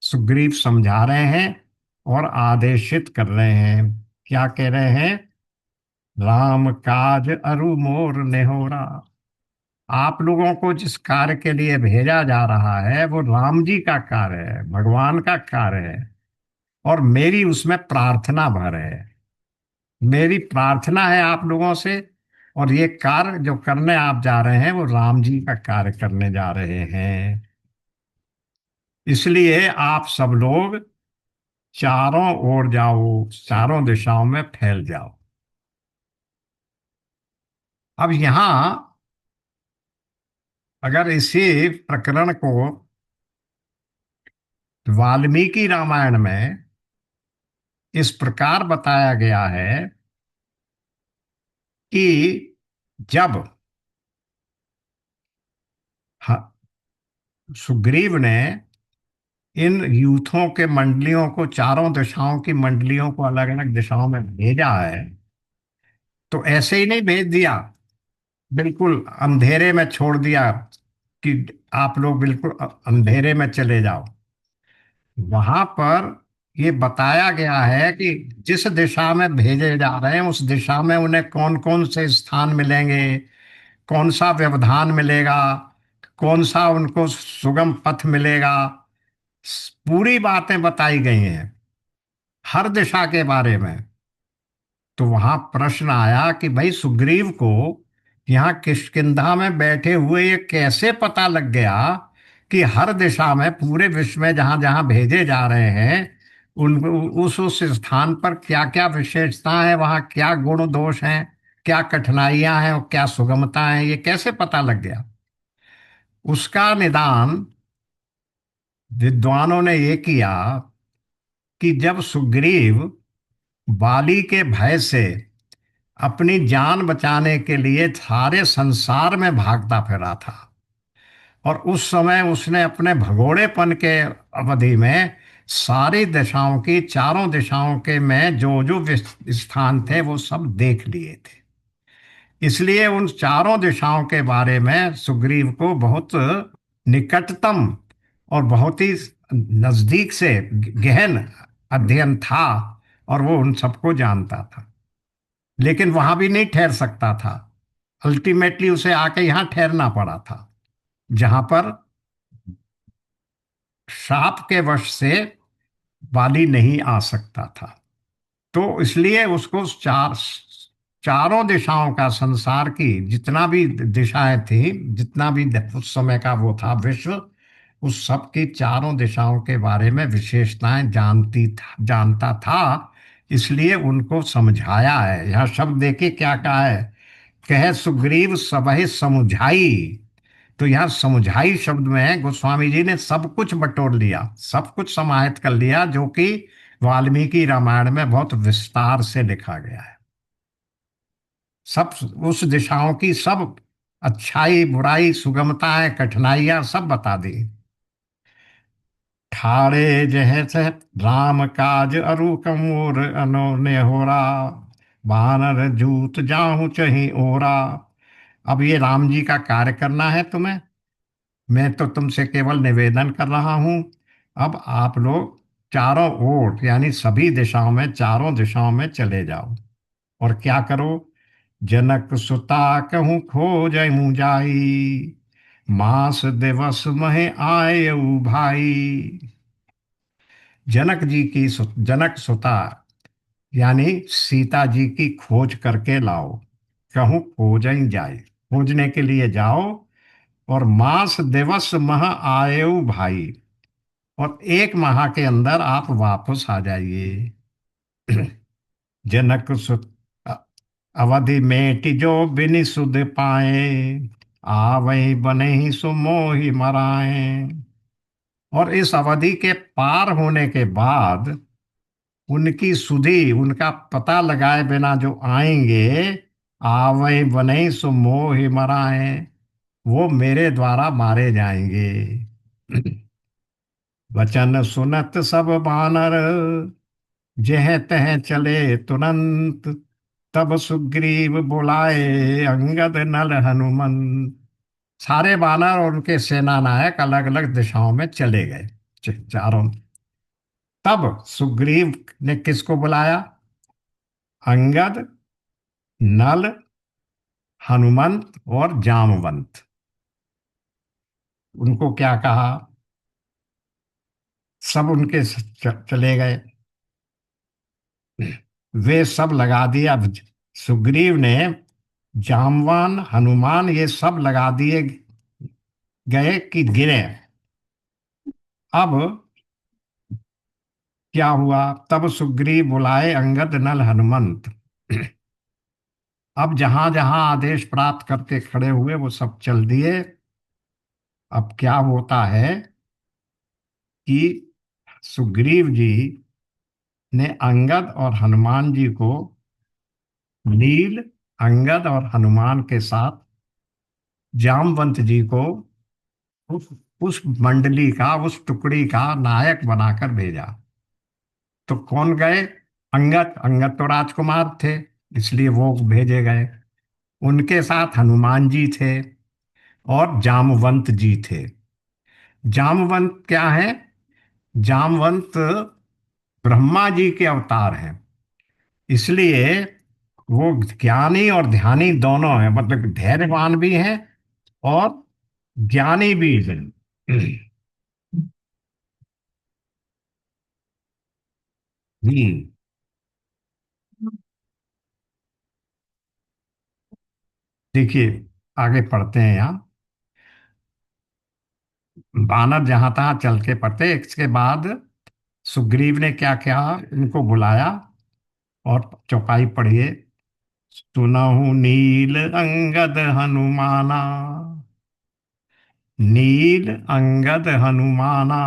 A: सुग्रीव समझा रहे हैं और आदेशित कर रहे हैं। क्या कह रहे हैं? राम काज अरु मोर नेहोरा। आप लोगों को जिस कार्य के लिए भेजा जा रहा है वो राम जी का कार्य है, भगवान का कार्य है, और मेरी उसमें प्रार्थना भर है। मेरी प्रार्थना है आप लोगों से, और ये कार्य जो करने आप जा रहे हैं वो राम जी का कार्य करने जा रहे हैं। इसलिए आप सब लोग चारों ओर जाओ, चारों दिशाओं में फैल जाओ। अब यहां अगर इसी प्रकरण को वाल्मीकि रामायण में इस प्रकार बताया गया है कि जब ह- सुग्रीव ने इन यूथों के मंडलियों को, चारों दिशाओं की मंडलियों को अलग अलग दिशाओं में भेजा है, तो ऐसे ही नहीं भेज दिया, बिल्कुल अंधेरे में छोड़ दिया कि आप लोग बिल्कुल अंधेरे में चले जाओ। वहां पर ये बताया गया है कि जिस दिशा में भेजे जा रहे हैं उस दिशा में उन्हें कौन कौन से स्थान मिलेंगे, कौन सा व्यवधान मिलेगा, कौन सा उनको सुगम पथ मिलेगा, पूरी बातें बताई गई हैं हर दिशा के बारे में। तो वहां प्रश्न आया कि भाई सुग्रीव को यहाँ किष्किंधा में बैठे हुए ये कैसे पता लग गया कि हर दिशा में, पूरे विश्व में जहां जहां भेजे जा रहे हैं उन उस स्थान पर क्या क्या विशेषता है, वहां क्या गुण दोष हैं, क्या कठिनाइयां हैं और क्या सुगमता है, ये कैसे पता लग गया? उसका निदान विद्वानों ने ये किया कि जब सुग्रीव बाली के भय से अपनी जान बचाने के लिए सारे संसार में भागता फिरा था, और उस समय उसने अपने भगोड़ेपन के अवधि में सारी दिशाओं की, चारों दिशाओं के में जो जो स्थान थे वो सब देख लिए थे। इसलिए उन चारों दिशाओं के बारे में सुग्रीव को बहुत निकटतम और बहुत ही नजदीक से गहन अध्ययन था, और वो उन सबको जानता था। लेकिन वहां भी नहीं ठहर सकता था, अल्टीमेटली उसे आके यहां ठहरना पड़ा था, जहां पर श्राप के वश से बाली नहीं आ सकता था। तो इसलिए उसको चारों दिशाओं का, संसार की जितना भी दिशाएं थी, जितना भी उस समय का वो था विश्व, उस सब की चारों दिशाओं के बारे में विशेषताएं जानता था। इसलिए उनको समझाया है। यह शब्द देखिए क्या कहा है, कह सुग्रीव सबहि समुझाई। तो यहाँ समुझाई शब्द में गोस्वामी जी ने सब कुछ बटोर लिया, सब कुछ समाहित कर लिया, जो कि वाल्मीकि रामायण में बहुत विस्तार से लिखा गया है। सब उस दिशाओं की सब अच्छाई बुराई सुगमताएं कठिनाइयां सब बता दी। ठाड़े जह से राम काज अरु कंवर अनोने होरा, बानर जूत जाहु चहि ओरा। अब ये राम जी का कार्य करना है तुम्हें, मैं तो तुमसे केवल निवेदन कर रहा हूं। अब आप लोग चारों ओर यानी सभी दिशाओं में, चारों दिशाओं में चले जाओ। और क्या करो? जनक सुता कहूँ खोज जाई, मास दिवस महे आयऊ भाई। जनक जी की जनक सुता यानी सीता जी की खोज करके लाओ। कहूँ खोज जाए, खोजने के लिए जाओ। और मास दिवस मह आयु भाई, और 1 माह के अंदर आप वापस आ जाइए। जनक सुत अ- अवधि मेटि जो बिनि सुध पाए, आवै बने ही सो मोहि मराए। और इस अवधि के पार होने के बाद उनकी सुधि, उनका पता लगाए बिना जो आएंगे, आवै बने सो मोहि मराए, वो मेरे द्वारा मारे जाएंगे। वचन सुनत सब बानर, जह तह चले तुरंत। तब सुग्रीव बुलाए अंगद नल हनुमंत। सारे बानर और उनके सेना नायक अलग अलग दिशाओं में चले गए, चारों। तब सुग्रीव ने किसको बुलाया? अंगद, नल, हनुमंत और जामवंत। उनको क्या कहा? सब उनके चले गए। वे सब लगा दिया। अब सुग्रीव ने जामवान, हनुमान, ये सब लगा दिए गए कि गिरे। अब क्या हुआ? तब सुग्रीव बुलाए अंगद नल हनुमंत। अब जहां जहां आदेश प्राप्त करके खड़े हुए वो सब चल दिए। अब क्या होता है कि सुग्रीव जी ने अंगद और हनुमान जी को, नील, अंगद और हनुमान के साथ जामवंत जी को उस मंडली का, उस टुकड़ी का नायक बनाकर भेजा। तो कौन गए? अंगद। अंगद तो राजकुमार थे, इसलिए वो भेजे गए। उनके साथ हनुमान जी थे और जामवंत जी थे। जामवंत क्या है? जामवंत ब्रह्मा जी के अवतार हैं, इसलिए वो ज्ञानी और ध्यानी दोनों हैं, मतलब धैर्यवान भी हैं और ज्ञानी भी हैं। जी, देखिए, आगे पढ़ते हैं यहाँ। बानर जहां तहां चल के पड़ते, इसके बाद सुग्रीव ने क्या किया? इनको बुलाया और चौपाई पढ़िए। सुनहु नील अंगद हनुमाना, नील अंगद हनुमाना,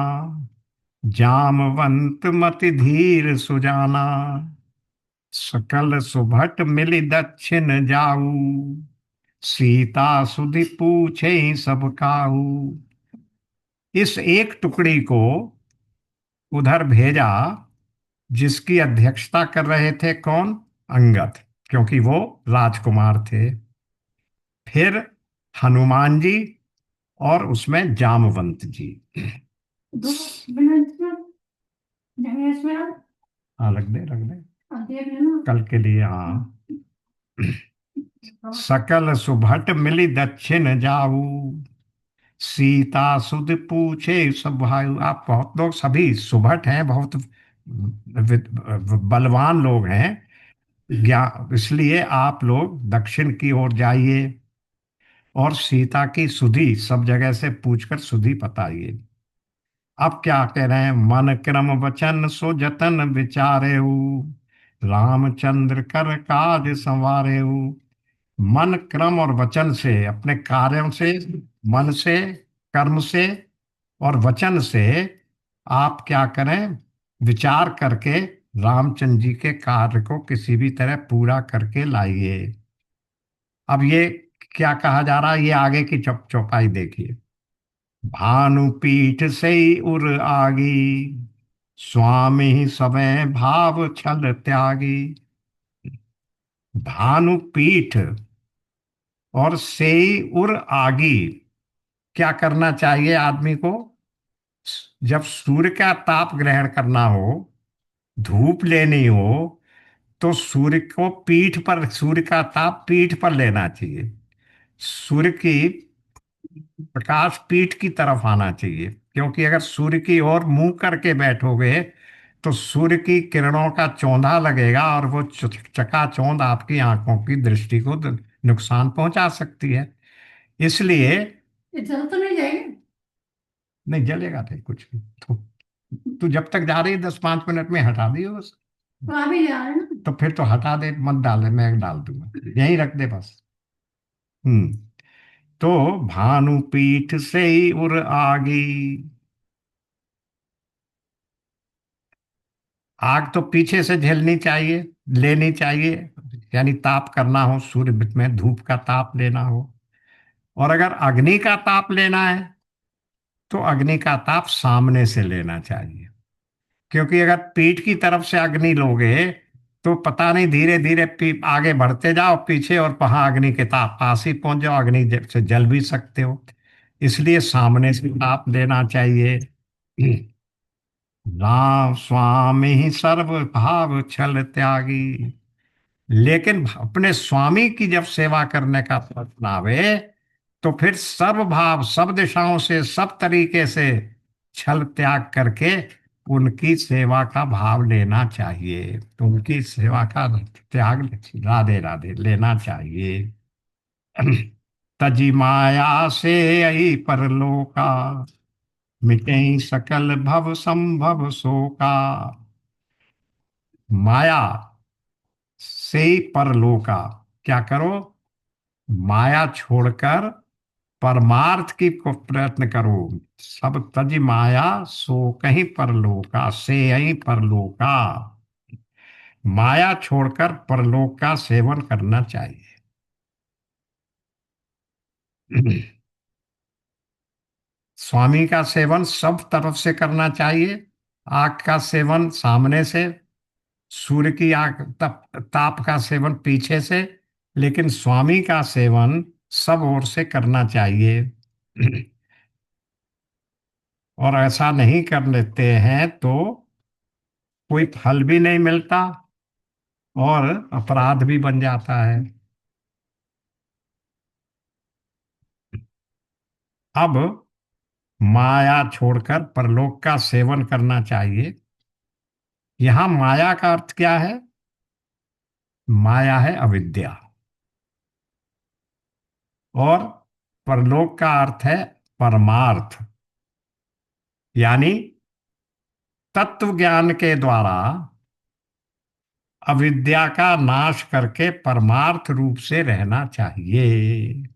A: जामवंत मति धीर सुजाना। सकल सुभट मिली दक्षिण जाऊ, सीता सुधि पूछे सब काऊ। इस एक टुकड़ी को उधर भेजा, जिसकी अध्यक्षता कर रहे थे कौन? अंगद, क्योंकि वो राजकुमार थे। फिर हनुमान जी और उसमें जामवंत जी। हाँ, रख दे कल के लिए। हाँ। सकल सुभट मिली दक्षिण जाऊ, सीता सुध पूछे सब भाई। आप बहुत लोग सभी सुभट हैं, बहुत बलवान लोग हैं, इसलिए आप लोग दक्षिण की ओर जाइए और सीता की सुधि सब जगह से पूछकर सुधि बताइए। अब क्या कह रहे हैं? मन क्रम वचन सो जतन विचारे, रामचंद्र कर काज संवारे। मन, क्रम और वचन से, अपने कार्यों से, मन से, कर्म से और वचन से आप क्या करें? विचार करके रामचंद्र जी के कार्य को किसी भी तरह पूरा करके लाइए। अब ये क्या कहा जा रहा है, ये आगे की चौपाई देखिए। भानुपीठ से उर आगी, स्वामी समय भाव छल त्यागी। भानुपीठ और से उर आगी, क्या करना चाहिए आदमी को? जब सूर्य का ताप ग्रहण करना हो, धूप लेनी हो, तो सूर्य को पीठ पर, सूर्य का ताप पीठ पर लेना चाहिए। सूर्य की प्रकाश पीठ की तरफ आना चाहिए, क्योंकि अगर सूर्य की ओर मुंह करके बैठोगे तो सूर्य की किरणों का चौंधा लगेगा और वो चकाचौंध आपकी आंखों की दृष्टि को नुकसान पहुंचा सकती है। इसलिए ये जल तो नहीं जाएगा? नहीं जलेगा नहीं कुछ भी। तू जब तक जा रही है 10-5 मिनट में हटा दियो बस। तो अभी जा रहे हैं ना, तो फिर तो हटा दे, मत डाले, मैं डाल दूंगा, यहीं रख दे बस। हम्म। तो भानुपीठ से उर आगी। आग तो पीछे से झेलनी चाहिए, लेनी चाहिए, यानी ताप करना हो, सूर्य में धूप का ताप लेना हो। और अगर अग्नि का ताप लेना है तो अग्नि का ताप सामने से लेना चाहिए, क्योंकि अगर पीठ की तरफ से अग्नि लोगे तो पता नहीं, धीरे धीरे आगे बढ़ते जाओ पीछे, और वहां अग्नि के ताप पास ही पहुंच जाओ, अग्नि से जल भी सकते हो। इसलिए सामने से ताप लेना चाहिए। राम स्वामी सर्व भाव छल त्यागी। लेकिन अपने स्वामी की जब सेवा करने का प्रश्न आवे तो फिर सर्व भाव, सब दिशाओं से, सब तरीके से छल त्याग करके उनकी सेवा का भाव लेना चाहिए, तो उनकी सेवा का त्याग, राधे राधे, लेना चाहिए। तजी माया से आई परलोका, मिटे सकल भव संभव शोका। माया से परलोका, क्या करो? माया छोड़कर परमार्थ की को प्रयत्न करो। सब तज माया सो कहीं परलोका, से यही परलोका। माया छोड़कर परलोक का सेवन करना चाहिए। स्वामी का सेवन सब तरफ से करना चाहिए। आग का सेवन सामने से, सूर्य की आग ताप का सेवन पीछे से, लेकिन स्वामी का सेवन सब ओर से करना चाहिए। और ऐसा नहीं कर लेते हैं तो कोई फल भी नहीं मिलता और अपराध भी बन जाता है। अब माया छोड़कर परलोक का सेवन करना चाहिए। यहां माया का अर्थ क्या है? माया है अविद्या, और परलोक का अर्थ है परमार्थ, यानी तत्व ज्ञान के द्वारा अविद्या का नाश करके परमार्थ रूप से रहना चाहिए।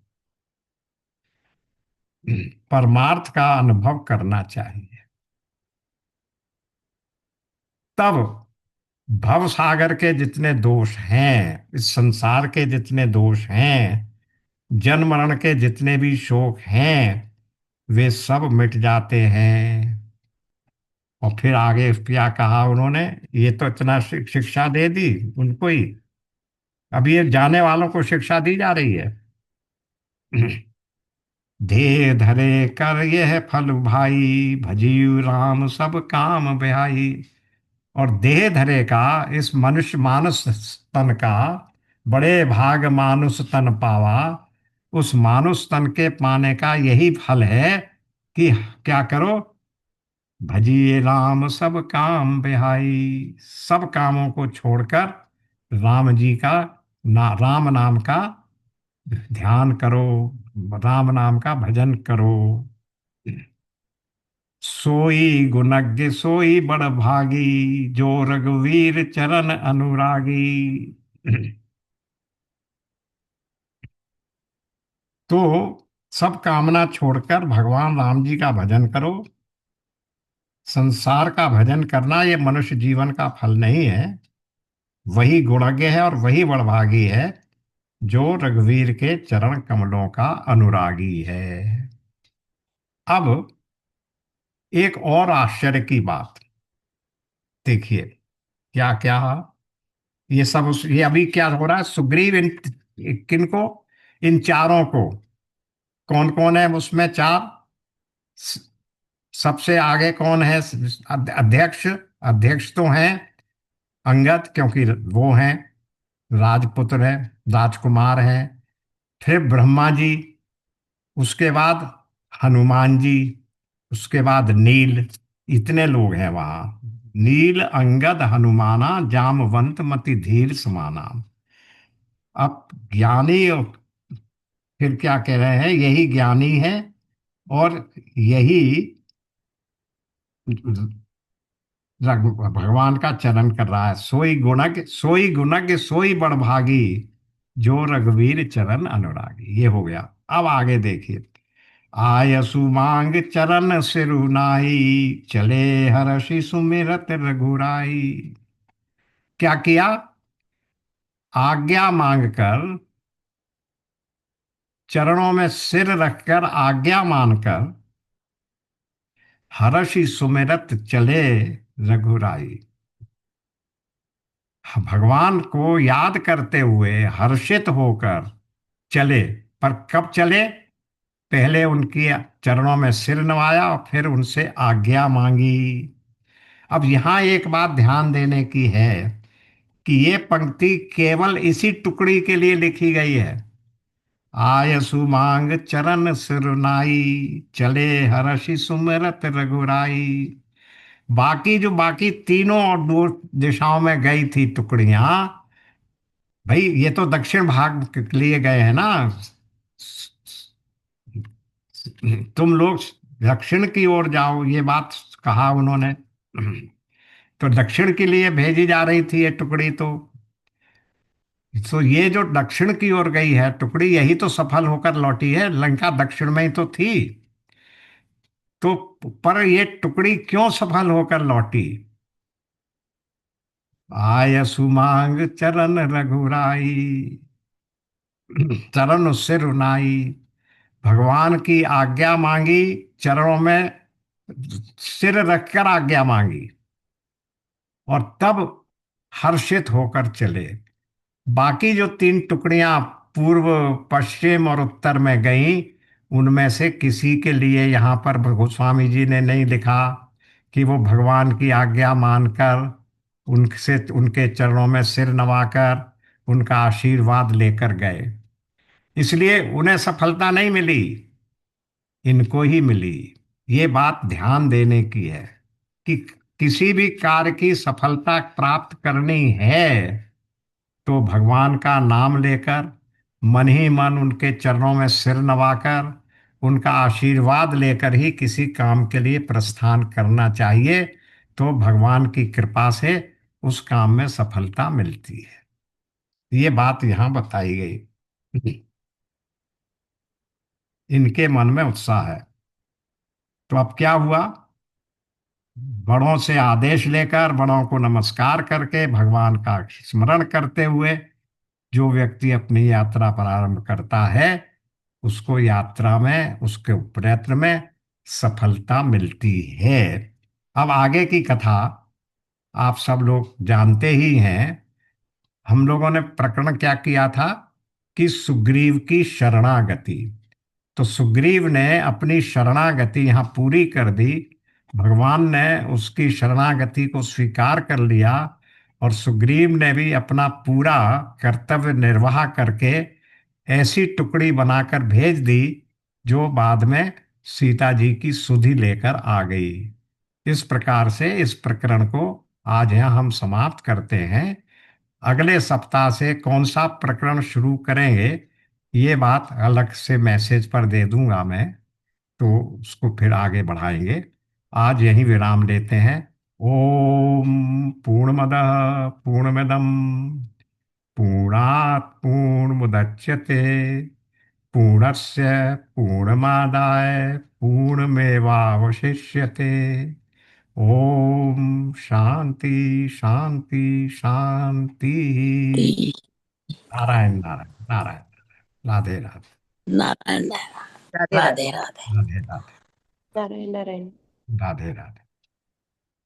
A: परमार्थ का अनुभव करना चाहिए। तब भव सागर के जितने दोष हैं, इस संसार के जितने दोष हैं, जन्म मरण के जितने भी शोक हैं, वे सब मिट जाते हैं। और फिर आगे क्या कहा उन्होंने? ये तो इतना शिक्षा दे दी उनको ही, अब ये जाने वालों को शिक्षा दी जा रही है। धे धरे कर यह फल भाई, भजियु राम सब काम बेहाई। और देह धरे का, इस मनुष्य मानुष तन का, बड़े भाग मानुष तन पावा। उस मानुष तन के पाने का यही फल है कि क्या करो? भजिए राम सब काम बिहाई। सब कामों को छोड़कर राम जी का राम नाम का ध्यान करो, राम नाम का भजन करो। सोई गुणज्ञ सोई बड़ भागी, जो रघुवीर चरण अनुरागी। तो सब कामना छोड़कर भगवान राम जी का भजन करो। संसार का भजन करना ये मनुष्य जीवन का फल नहीं है। वही गुणज्ञ है और वही बड़भागी है जो रघुवीर के चरण कमलों का अनुरागी है। अब एक और आश्चर्य की बात देखिए, क्या क्या ये सब ये अभी क्या हो रहा है, सुग्रीव इन किनको, इन चारों को, कौन कौन है उसमें चार, स- सबसे आगे कौन है, अध्यक्ष, अध्यक्ष तो हैं अंगद, क्योंकि वो हैं राजपुत्र है, राजकुमार हैं। फिर ब्रह्मा जी, उसके बाद हनुमान जी, उसके बाद नील, इतने लोग हैं वहां। नील अंगद हनुमाना जामवंत मति धीर समाना। अब ज्ञानी, और फिर क्या कह रहे हैं, यही ज्ञानी है, और यही भगवान का चरण कर रहा है। सोई गुणज्ञ सोई बड़भागी, जो रघुवीर चरण अनुरागी। ये हो गया। अब आगे देखिए, आयसु मांग चरण सिरुनाई, चले हर्षि सुमिरत रघुराई। क्या किया, आज्ञा मांगकर, चरणों में सिर रखकर आज्ञा मानकर, हर्षि सुमिरत चले रघुराई। भगवान को याद करते हुए हर्षित होकर चले। पर कब चले, पहले उनकी चरणों में सिर नवाया और फिर उनसे आज्ञा मांगी। अब यहां एक बात ध्यान देने की है कि ये पंक्ति केवल इसी टुकड़ी के लिए लिखी गई है। आयसु मांग चरण सिरनाई, चले हर्षि सुमिरत रघुराई। बाकी जो बाकी तीनों और दो दिशाओं में गई थी टुकड़ियां, भाई ये तो दक्षिण भाग के लिए गए हैं ना, तुम लोग दक्षिण की ओर जाओ, ये बात कहा उन्होंने। तो दक्षिण के लिए भेजी जा रही थी ये टुकड़ी। तो ये जो दक्षिण की ओर गई है टुकड़ी, यही तो सफल होकर लौटी है। लंका दक्षिण में ही तो थी। तो पर ये टुकड़ी क्यों सफल होकर लौटी, आय सुमांग चरण रघुराई, चरण उससे रुनाई। भगवान की आज्ञा मांगी, चरणों में सिर रखकर आज्ञा मांगी, और तब हर्षित होकर चले। बाकी जो तीन टुकड़ियां पूर्व, पश्चिम और उत्तर में गईं, उनमें से किसी के लिए यहाँ पर गोस्वामी जी ने नहीं लिखा कि वो भगवान की आज्ञा मानकर उनसे, उनके चरणों में सिर नवाकर उनका आशीर्वाद लेकर गए। इसलिए उन्हें सफलता नहीं मिली, इनको ही मिली। ये बात ध्यान देने की है कि किसी भी कार्य की सफलता प्राप्त करनी है तो भगवान का नाम लेकर, मन ही मन उनके चरणों में सिर नवाकर, उनका आशीर्वाद लेकर ही किसी काम के लिए प्रस्थान करना चाहिए। तो भगवान की कृपा से उस काम में सफलता मिलती है। ये बात यहाँ बताई गई। इनके मन में उत्साह है। तो अब क्या हुआ, बड़ों से आदेश लेकर, बड़ों को नमस्कार करके, भगवान का स्मरण करते हुए जो व्यक्ति अपनी यात्रा प्रारंभ करता है, उसको यात्रा में, उसके प्रयत्न में सफलता मिलती है। अब आगे की कथा आप सब लोग जानते ही हैं। हम लोगों ने प्रकरण क्या किया था कि सुग्रीव की शरणागति। तो सुग्रीव ने अपनी शरणागति यहाँ पूरी कर दी। भगवान ने उसकी शरणागति को स्वीकार कर लिया, और सुग्रीव ने भी अपना पूरा कर्तव्य निर्वाह करके ऐसी टुकड़ी बनाकर भेज दी जो बाद में सीता जी की सुधि लेकर आ गई। इस प्रकार से इस प्रकरण को आज यहाँ हम समाप्त करते हैं। अगले सप्ताह से कौन सा प्रकरण शुरू करेंगे, ये बात अलग से मैसेज पर दे दूंगा मैं, तो उसको फिर आगे बढ़ाएंगे। आज यहीं विराम लेते हैं। ओम पूर्णमदः पूर्णमिदं पूर्णात् पूर्णमुदच्यते, पूर्णस्य पूर्णमादाय पूर्णमेवावशिष्यते। ओम शांति शांति शांति। नारायण नारायण नारायण। राधे राधे।
C: नारायण नारायण।
D: राधे राधे।
C: राधे राधे।
A: राधे राधे।
B: नारायण नारायण।
A: राधे राधे।